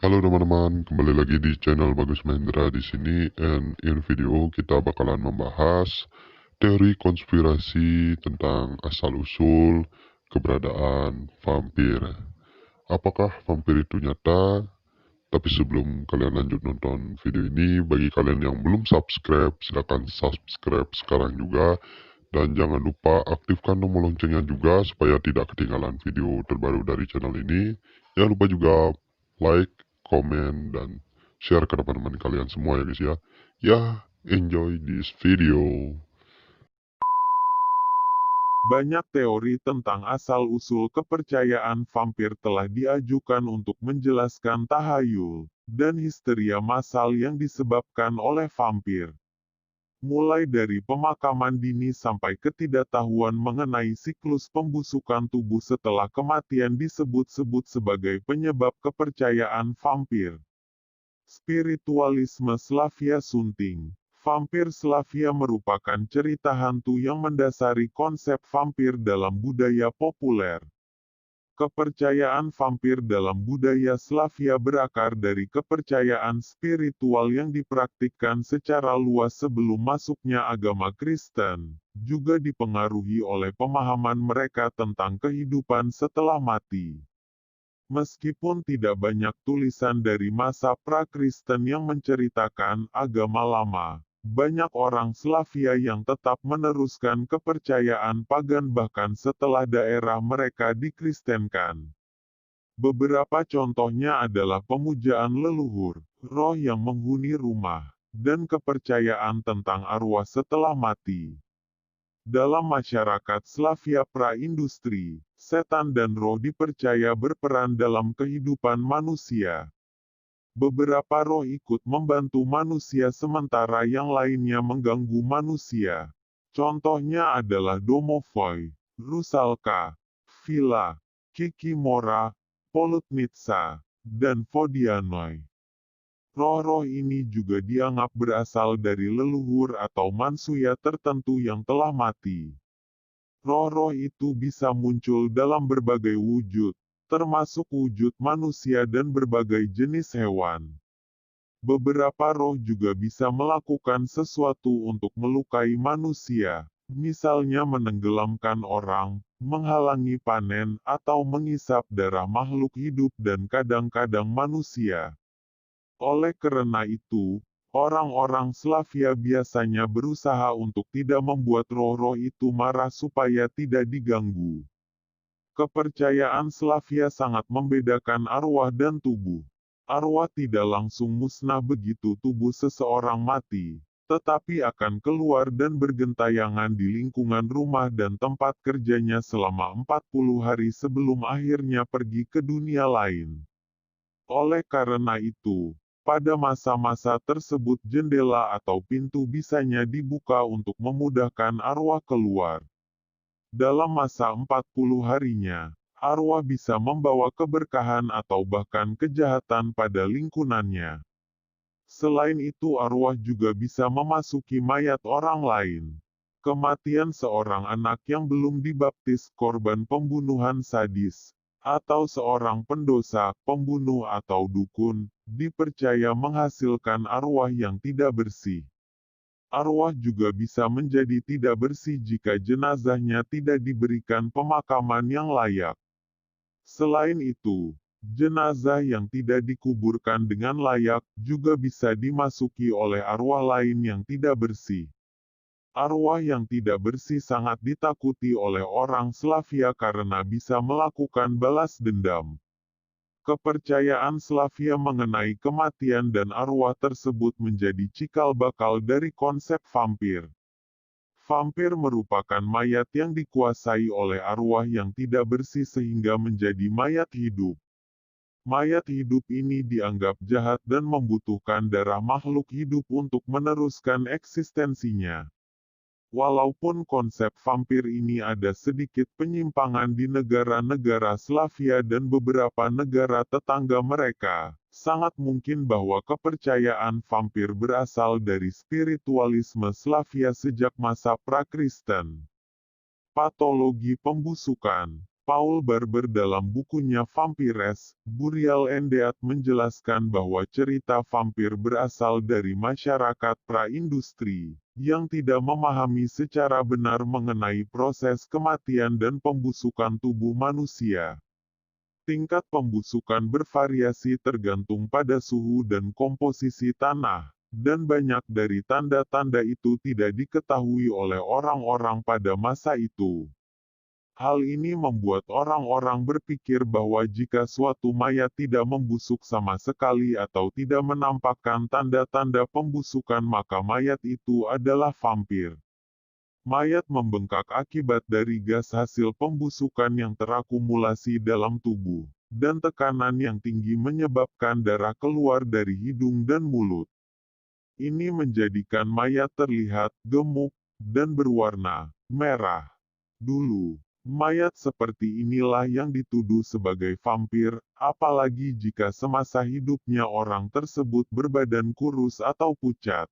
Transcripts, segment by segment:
Halo teman-teman, kembali lagi di channel Bagus Mahendra di sini. And in video kita bakalan membahas teori konspirasi tentang asal-usul keberadaan vampir. Apakah vampir itu nyata? Tapi sebelum kalian lanjut nonton video ini, bagi kalian yang belum subscribe, silahkan subscribe sekarang juga. Dan jangan lupa aktifkan tombol loncengnya juga supaya tidak ketinggalan video terbaru dari channel ini. Jangan lupa juga like, komen, dan share ke teman-teman kalian semua ya guys ya. Ya, enjoy this video. Banyak teori tentang asal-usul kepercayaan vampir telah diajukan untuk menjelaskan tahayul dan histeria massal yang disebabkan oleh vampir. Mulai dari pemakaman dini sampai ketidaktahuan mengenai siklus pembusukan tubuh setelah kematian disebut-sebut sebagai penyebab kepercayaan vampir. Spiritualisme Slavia Sunting. Vampir Slavia merupakan cerita hantu yang mendasari konsep vampir dalam budaya populer. Kepercayaan vampir dalam budaya Slavia berakar dari kepercayaan spiritual yang dipraktikkan secara luas sebelum masuknya agama Kristen, juga dipengaruhi oleh pemahaman mereka tentang kehidupan setelah mati. Meskipun tidak banyak tulisan dari masa pra-Kristen yang menceritakan agama lama, banyak orang Slavia yang tetap meneruskan kepercayaan pagan bahkan setelah daerah mereka dikristenkan. Beberapa contohnya adalah pemujaan leluhur, roh yang menghuni rumah, dan kepercayaan tentang arwah setelah mati. Dalam masyarakat Slavia pra-industri, setan dan roh dipercaya berperan dalam kehidupan manusia. Beberapa roh ikut membantu manusia sementara yang lainnya mengganggu manusia. Contohnya adalah Domovoi, Rusalka, Vila, Kikimora, Polutnitsa, dan Vodianoi. Roh-roh ini juga dianggap berasal dari leluhur atau manusia tertentu yang telah mati. Roh-roh itu bisa muncul dalam berbagai wujud, termasuk wujud manusia dan berbagai jenis hewan. Beberapa roh juga bisa melakukan sesuatu untuk melukai manusia, misalnya menenggelamkan orang, menghalangi panen, atau mengisap darah makhluk hidup dan kadang-kadang manusia. Oleh karena itu, orang-orang Slavia biasanya berusaha untuk tidak membuat roh-roh itu marah supaya tidak diganggu. Kepercayaan Slavia sangat membedakan arwah dan tubuh. Arwah tidak langsung musnah begitu tubuh seseorang mati, tetapi akan keluar dan bergentayangan di lingkungan rumah dan tempat kerjanya selama 40 hari sebelum akhirnya pergi ke dunia lain. Oleh karena itu, pada masa-masa tersebut jendela atau pintu bisanya dibuka untuk memudahkan arwah keluar. Dalam masa 40 harinya, arwah bisa membawa keberkahan atau bahkan kejahatan pada lingkunannya. Selain itu arwah juga bisa memasuki mayat orang lain. Kematian seorang anak yang belum dibaptis korban pembunuhan sadis, atau seorang pendosa, pembunuh atau dukun, dipercaya menghasilkan arwah yang tidak bersih. Arwah juga bisa menjadi tidak bersih jika jenazahnya tidak diberikan pemakaman yang layak. Selain itu, jenazah yang tidak dikuburkan dengan layak juga bisa dimasuki oleh arwah lain yang tidak bersih. Arwah yang tidak bersih sangat ditakuti oleh orang Slavia karena bisa melakukan balas dendam. Kepercayaan Slavia mengenai kematian dan arwah tersebut menjadi cikal bakal dari konsep vampir. Vampir merupakan mayat yang dikuasai oleh arwah yang tidak bersih sehingga menjadi mayat hidup. Mayat hidup ini dianggap jahat dan membutuhkan darah makhluk hidup untuk meneruskan eksistensinya. Walaupun konsep vampir ini ada sedikit penyimpangan di negara-negara Slavia dan beberapa negara tetangga mereka, sangat mungkin bahwa kepercayaan vampir berasal dari spiritualisme Slavia sejak masa pra-Kristen. Patologi pembusukan. Paul Barber dalam bukunya Vampires, Burial and Death menjelaskan bahwa cerita vampir berasal dari masyarakat pra-industri, yang tidak memahami secara benar mengenai proses kematian dan pembusukan tubuh manusia. Tingkat pembusukan bervariasi tergantung pada suhu dan komposisi tanah, dan banyak dari tanda-tanda itu tidak diketahui oleh orang-orang pada masa itu. Hal ini membuat orang-orang berpikir bahwa jika suatu mayat tidak membusuk sama sekali atau tidak menampakkan tanda-tanda pembusukan maka mayat itu adalah vampir. Mayat membengkak akibat dari gas hasil pembusukan yang terakumulasi dalam tubuh, dan tekanan yang tinggi menyebabkan darah keluar dari hidung dan mulut. Ini menjadikan mayat terlihat gemuk dan berwarna merah. Dulu, mayat seperti inilah yang dituduh sebagai vampir, apalagi jika semasa hidupnya orang tersebut berbadan kurus atau pucat.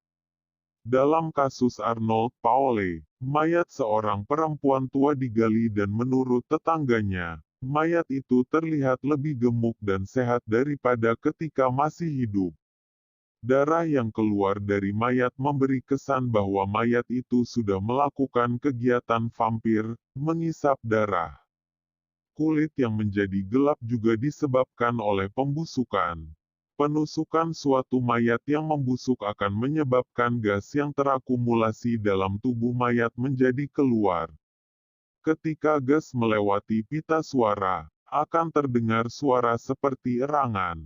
Dalam kasus Arnold Paole, mayat seorang perempuan tua digali dan menurut tetangganya, mayat itu terlihat lebih gemuk dan sehat daripada ketika masih hidup. Darah yang keluar dari mayat memberi kesan bahwa mayat itu sudah melakukan kegiatan vampir, mengisap darah. Kulit yang menjadi gelap juga disebabkan oleh pembusukan. Penusukan suatu mayat yang membusuk akan menyebabkan gas yang terakumulasi dalam tubuh mayat menjadi keluar. Ketika gas melewati pita suara, akan terdengar suara seperti erangan.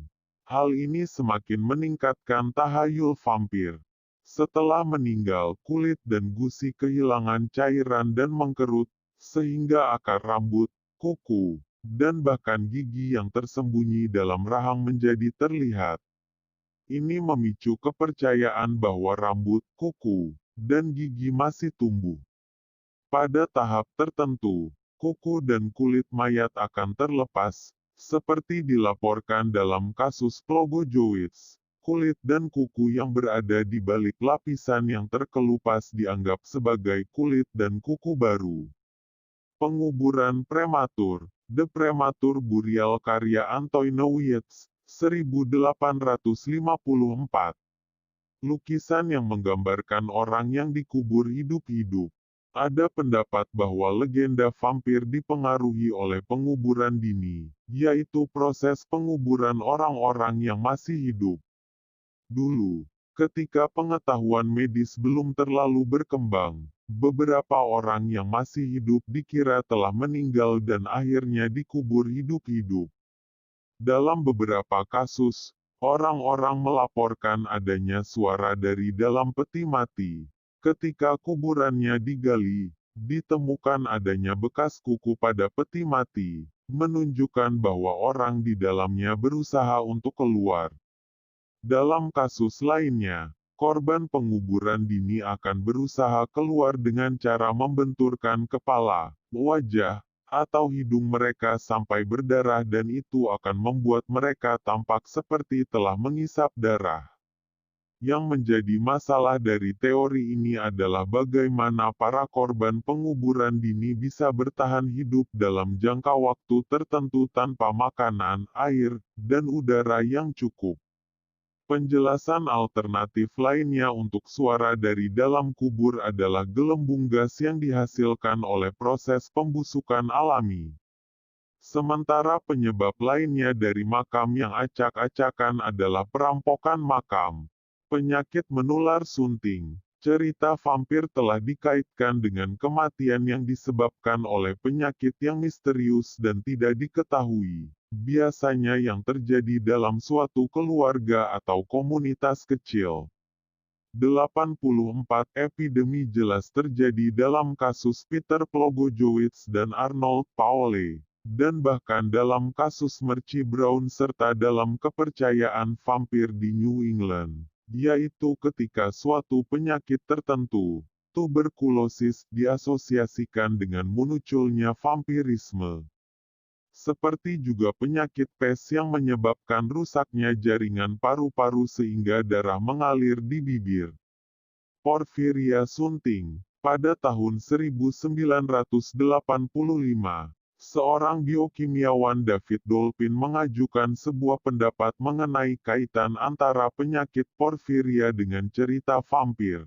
Hal ini semakin meningkatkan tahayul vampir. Setelah meninggal, kulit dan gusi kehilangan cairan dan mengkerut, sehingga akar rambut, kuku, dan bahkan gigi yang tersembunyi dalam rahang menjadi terlihat. Ini memicu kepercayaan bahwa rambut, kuku, dan gigi masih tumbuh. Pada tahap tertentu, kuku dan kulit mayat akan terlepas, seperti dilaporkan dalam kasus Plogojowicz. Kulit dan kuku yang berada di balik lapisan yang terkelupas dianggap sebagai kulit dan kuku baru. Penguburan prematur, The Premature Burial karya Antoinowicz, 1854. Lukisan yang menggambarkan orang yang dikubur hidup-hidup. Ada pendapat bahwa legenda vampir dipengaruhi oleh penguburan dini, yaitu proses penguburan orang-orang yang masih hidup. Dulu, ketika pengetahuan medis belum terlalu berkembang, beberapa orang yang masih hidup dikira telah meninggal dan akhirnya dikubur hidup-hidup. Dalam beberapa kasus, orang-orang melaporkan adanya suara dari dalam peti mati. Ketika kuburannya digali, ditemukan adanya bekas kuku pada peti mati, menunjukkan bahwa orang di dalamnya berusaha untuk keluar. Dalam kasus lainnya, korban penguburan dini akan berusaha keluar dengan cara membenturkan kepala, wajah, atau hidung mereka sampai berdarah dan itu akan membuat mereka tampak seperti telah mengisap darah. Yang menjadi masalah dari teori ini adalah bagaimana para korban penguburan dini bisa bertahan hidup dalam jangka waktu tertentu tanpa makanan, air, dan udara yang cukup. Penjelasan alternatif lainnya untuk suara dari dalam kubur adalah gelembung gas yang dihasilkan oleh proses pembusukan alami. Sementara penyebab lainnya dari makam yang acak-acakan adalah perampokan makam. Penyakit menular sunting. Cerita vampir telah dikaitkan dengan kematian yang disebabkan oleh penyakit yang misterius dan tidak diketahui. Biasanya yang terjadi dalam suatu keluarga atau komunitas kecil. 84 epidemi jelas terjadi dalam kasus Peter Plogojowicz dan Arnold Paole, dan bahkan dalam kasus Mercy Brown serta dalam kepercayaan vampir di New England, yaitu ketika suatu penyakit tertentu, tuberkulosis, diasosiasikan dengan munculnya vampirisme. Seperti juga penyakit pes yang menyebabkan rusaknya jaringan paru-paru sehingga darah mengalir di bibir. Porfiria Sunting, pada tahun 1985, Seorang biokimiawan David Dolphin mengajukan sebuah pendapat mengenai kaitan antara penyakit porfiria dengan cerita vampir.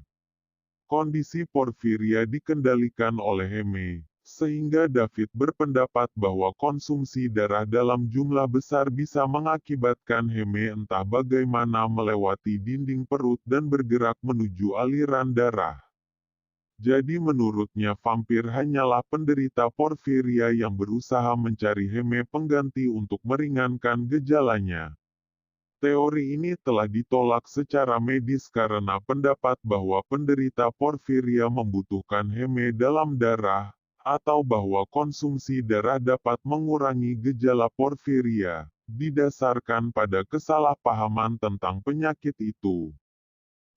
Kondisi porfiria dikendalikan oleh heme, sehingga David berpendapat bahwa konsumsi darah dalam jumlah besar bisa mengakibatkan heme entah bagaimana melewati dinding perut dan bergerak menuju aliran darah. Jadi menurutnya vampir hanyalah penderita porfiria yang berusaha mencari heme pengganti untuk meringankan gejalanya. Teori ini telah ditolak secara medis karena pendapat bahwa penderita porfiria membutuhkan heme dalam darah, atau bahwa konsumsi darah dapat mengurangi gejala porfiria, didasarkan pada kesalahpahaman tentang penyakit itu.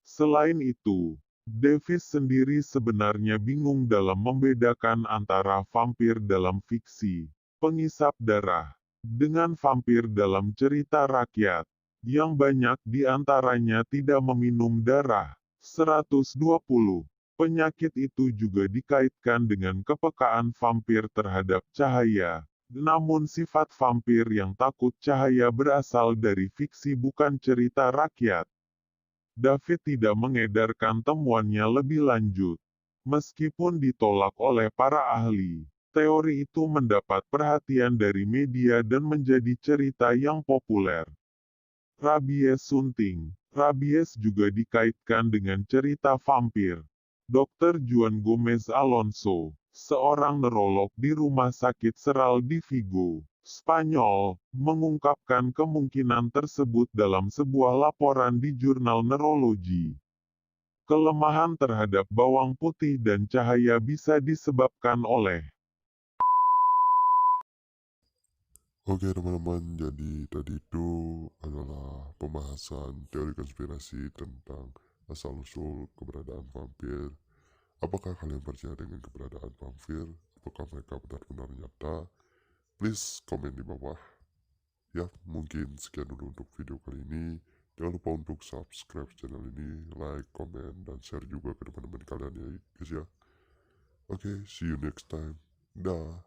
Selain itu, Davis sendiri sebenarnya bingung dalam membedakan antara vampir dalam fiksi, pengisap darah, dengan vampir dalam cerita rakyat, yang banyak di antaranya tidak meminum darah. 120. Penyakit itu juga dikaitkan dengan kepekaan vampir terhadap cahaya. Namun sifat vampir yang takut cahaya berasal dari fiksi bukan cerita rakyat. David tidak mengedarkan temuannya lebih lanjut. Meskipun ditolak oleh para ahli, teori itu mendapat perhatian dari media dan menjadi cerita yang populer. Rabies sunting. Rabies juga dikaitkan dengan cerita vampir. Dr. Juan Gomez Alonso, seorang neurolog di Rumah Sakit Seral di Vigo, Spanyol, mengungkapkan kemungkinan tersebut dalam sebuah laporan di jurnal neurologi. Kelemahan terhadap bawang putih dan cahaya bisa disebabkan oleh Oke teman-teman, jadi tadi itu adalah pembahasan teori konspirasi tentang asal-usul keberadaan vampir. Apakah kalian percaya dengan keberadaan vampir? Apakah mereka benar-benar nyata? Please komen di bawah. Ya, mungkin sekian dulu untuk video kali ini. Jangan lupa untuk subscribe channel ini, like, komen, dan share juga ke teman-teman kalian ya guys ya. Oke, see you next time. Dah.